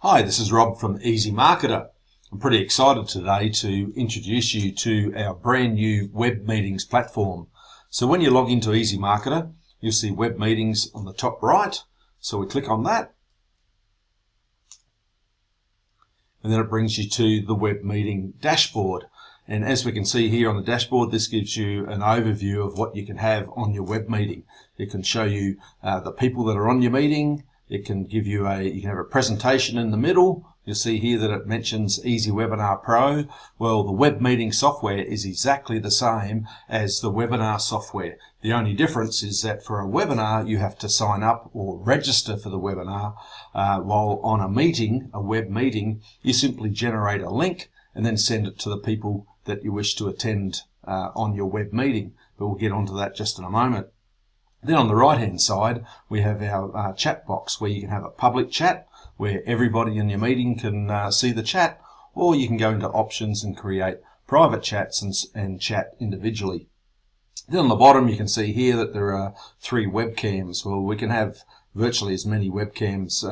Hi, this is Rob from EzyMarketer. I'm pretty excited today to introduce you to our brand new web meetings platform. So when you log into EzyMarketer, you'll see web meetings on the top right. So we click on that. And then it brings you to the web meeting dashboard. And as we can see here on the dashboard, this gives you an overview of what you can have on your web meeting. It can show you the people that are on your meeting. It can give you you can have a presentation in the middle. You'll see here that it mentions EzyWebinar Pro. Well, the web meeting software is exactly the same as the webinar software. The only difference is that for a webinar, you have to sign up or register for the webinar, while on a meeting, a web meeting, you simply generate a link and then send it to the people that you wish to attend on your web meeting. But we'll get onto that just in a moment. Then on the right hand side, we have our chat box where you can have a public chat where everybody in your meeting can see the chat, or you can go into options and create private chats and chat individually. Then on the bottom you can see here that there are 3 webcams. Well, we can have virtually as many webcams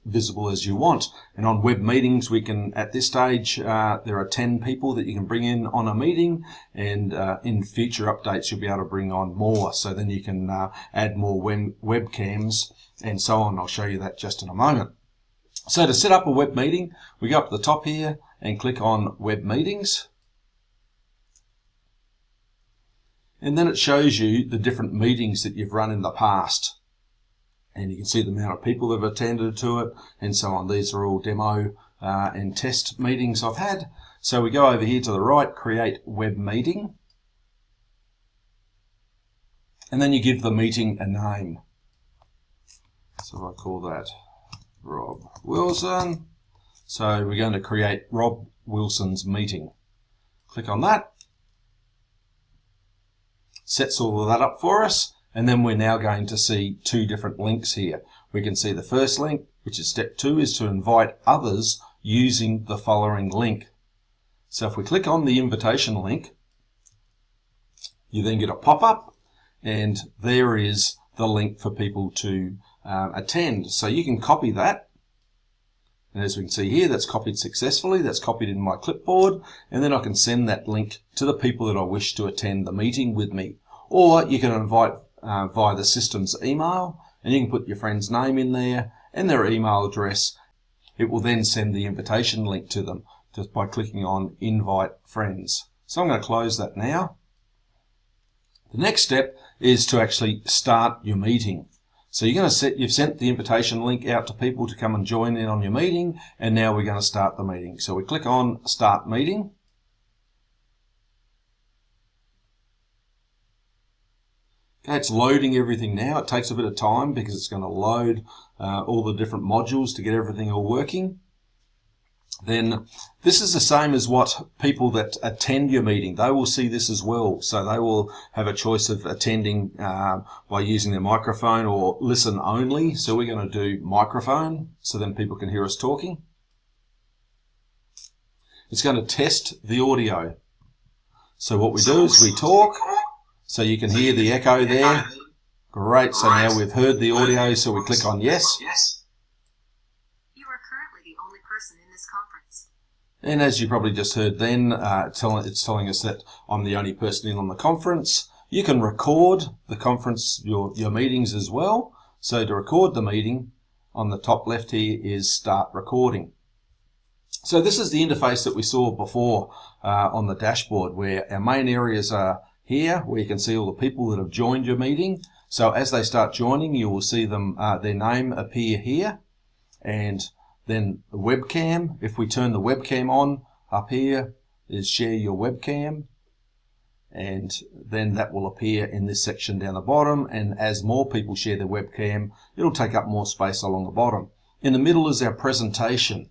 visible as you want. And on web meetings, we can, at this stage, there are 10 people that you can bring in on a meeting, and in future updates, you'll be able to bring on more. So then you can add more webcams and so on. I'll show you that just in a moment. So to set up a web meeting, we go up to the top here and click on Web Meetings. And then it shows you the different meetings that you've run in the past. And you can see the amount of people that have attended to it and so on. These are all demo and test meetings I've had. So we go over here to the right, create web meeting. And then you give the meeting a name. So I call that Rob Wilson. So we're going to create Rob Wilson's meeting. Click on that. Sets all of that up for us. And then we're now going to see 2 different links here. We can see the first link, which is step 2, is to invite others using the following link. So if we click on the invitation link, you then get a pop-up, and there is the link for people to attend. So you can copy that. And as we can see here, that's copied successfully. That's copied in my clipboard. And then I can send that link to the people that I wish to attend the meeting with me. Or you can invite via the system's email, and you can put your friend's name in there and their email address. It will then send the invitation link to them just by clicking on Invite Friends. So I'm going to close that now. The next step is to actually start your meeting. So you've sent the invitation link out to people to come and join in on your meeting, and now we're going to start the meeting. So we click on Start Meeting. Okay, it's loading everything now. It takes a bit of time because it's going to load all the different modules to get everything all working. Then this is the same as what people that attend your meeting, they will see this as well. So they will have a choice of attending by using their microphone or listen only. So we're going to do microphone so then people can hear us talking. It's going to test the audio. So what we do is we talk. So you can hear the echo there. Great, so now we've heard the audio, so we click on yes. You are currently the only person in this conference. And as you probably just heard then, it's telling us that I'm the only person in on the conference. You can record the conference, your meetings as well. So to record the meeting, on the top left here is Start Recording. So this is the interface that we saw before on the dashboard, where our main areas are here, where you can see all the people that have joined your meeting. So as they start joining, you will see them their name appear here, and then the webcam. If we turn the webcam on, up here is Share Your Webcam, and then that will appear in this section down the bottom. And as more people share their webcam, it'll take up more space along the bottom. In the middle is our presentation.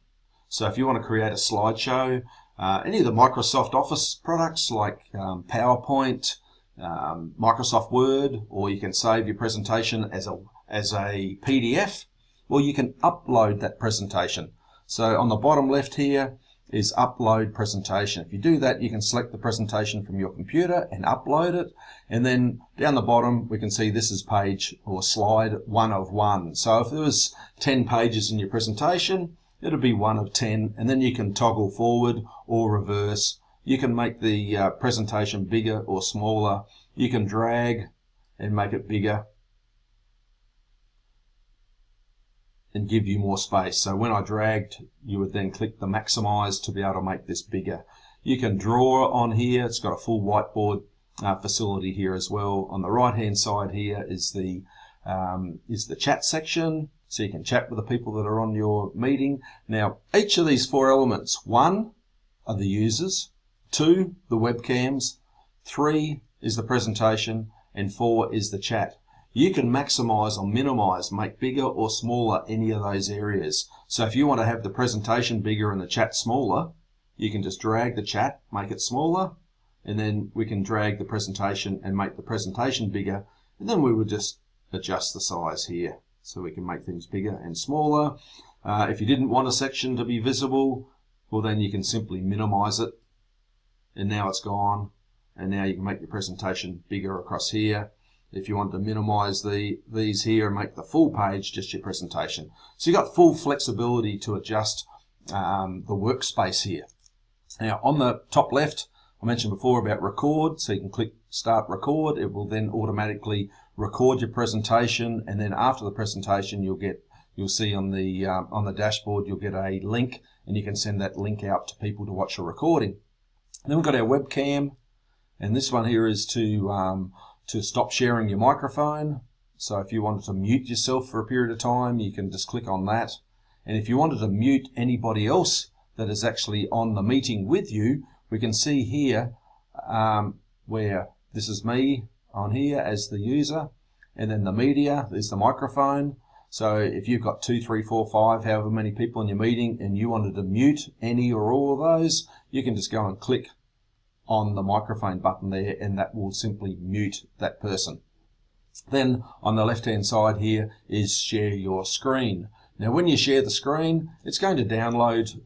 So if you want to create a slideshow, any of the Microsoft Office products like PowerPoint, Microsoft Word, or you can save your presentation as a PDF, well, you can upload that presentation. So on the bottom left here is Upload Presentation. If you do that, you can select the presentation from your computer and upload it. And then down the bottom, we can see this is page or slide 1 of 1. So if there was 10 pages in your presentation, it'll be 1 of 10, and then you can toggle forward or reverse. You can make the presentation bigger or smaller. You can drag and make it bigger and give you more space. So when I dragged, you would then click the maximize to be able to make this bigger. You can draw on here. It's got a full whiteboard facility here as well. On the right hand side here is the chat section, so you can chat with the people that are on your meeting. Now each of these 4 elements, 1 are the users, 2 the webcams, 3 is the presentation, and 4 is the chat. You can maximize or minimize, make bigger or smaller any of those areas. So if you want to have the presentation bigger and the chat smaller, you can just drag the chat, make it smaller, and then we can drag the presentation and make the presentation bigger, and then we would just adjust the size here so we can make things bigger and smaller. If you didn't want a section to be visible, well then you can simply minimize it, and now it's gone, and now you can make your presentation bigger across here. If you want to minimize these here and make the full page just your presentation. So you've got full flexibility to adjust the workspace here. Now on the top left, I mentioned before about record, so you can click start record. It will then automatically record your presentation, and then after the presentation you'll see on the dashboard you'll get a link, and you can send that link out to people to watch a recording. And then we've got our webcam, and this one here is to stop sharing your microphone. So if you wanted to mute yourself for a period of time, you can just click on that. And if you wanted to mute anybody else that is actually on the meeting with you, we can see here where this is me on here as the user, and then the media is the microphone. So if you've got 2, 3, 4, 5, however many people in your meeting, and you wanted to mute any or all of those, you can just go and click on the microphone button there, and that will simply mute that person. Then on the left hand side here is share your screen. Now when you share the screen, it's going to download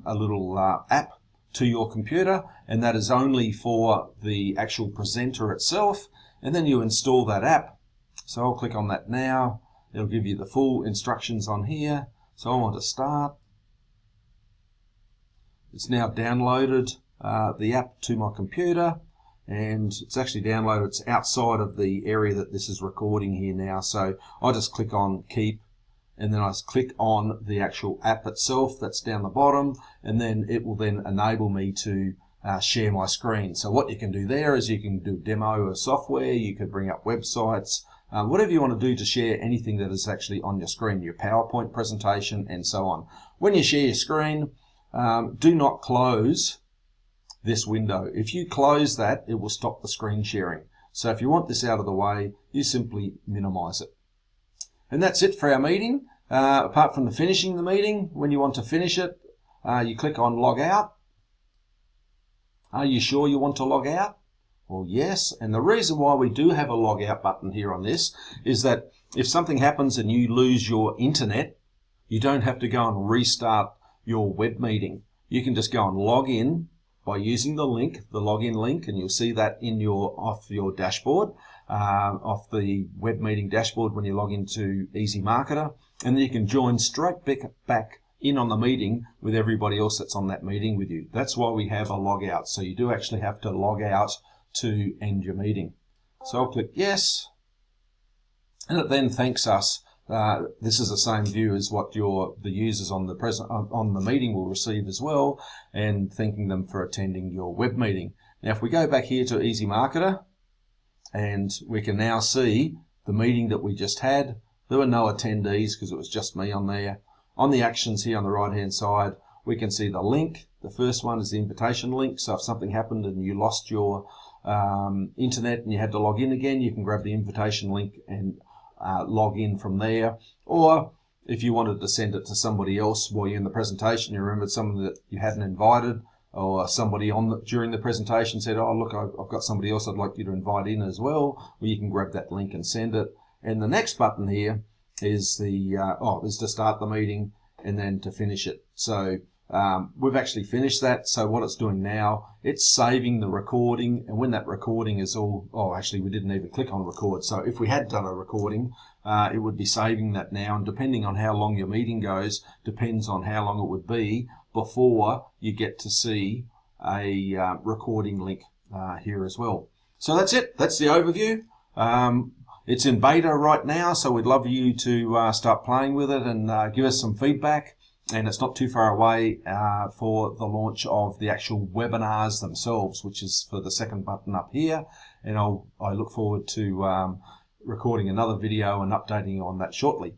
a little app to your computer, and that is only for the actual presenter itself, and then you install that app. So I'll click on that now. It'll give you the full instructions on here. So I want to start. It's now downloaded the app to my computer, and it's actually downloaded. It's outside of the area that this is recording here now, so I just click on keep, and then I click on the actual app itself that's down the bottom, and then it will then enable me to share my screen. So what you can do there is you can do demo of software, you could bring up websites, whatever you want to do to share anything that is actually on your screen, your PowerPoint presentation and so on. When you share your screen, do not close this window. If you close that, it will stop the screen sharing. So if you want this out of the way, you simply minimize it. And that's it for our meeting. Apart from the finishing the meeting, when you want to finish it, you click on log out. Are you sure you want to log out? Well, yes. And the reason why we do have a log out button here on this is that if something happens and you lose your internet, you don't have to go and restart your web meeting. You can just go and log in by using the link, the login link, and you'll see that in off your dashboard, off the web meeting dashboard when you log into EzyMarketer, and then you can join straight back in on the meeting with everybody else that's on that meeting with you. That's why we have a log out. So you do actually have to log out to end your meeting. So I'll click yes, and it then thanks us. This is the same view as what the users on the meeting will receive as well, and thanking them for attending your web meeting. Now if we go back here to EzyMarketer, and we can now see the meeting that we just had. There were no attendees because it was just me on there. On the actions here on the right hand side, we can see the link. The first one is the invitation link, so if something happened and you lost your internet and you had to log in again, you can grab the invitation link and log in from there. Or if you wanted to send it to somebody else while you're in the presentation, you remembered someone that you hadn't invited, or somebody during the presentation said, oh look, I've got somebody else I'd like you to invite in as well, you can grab that link and send it. And the next button here is is to start the meeting and then to finish it. So We've actually finished that, so what it's doing now, it's saving the recording, and when that recording is actually we didn't even click on record, so if we had done a recording, it would be saving that now, and depending on how long your meeting goes, depends on how long it would be before you get to see a recording link here as well. So that's it, that's the overview. It's in beta right now, so we'd love you to start playing with it and give us some feedback. And it's not too far away for the launch of the actual webinars themselves, which is for the second button up here. And I look forward to recording another video and updating you on that shortly.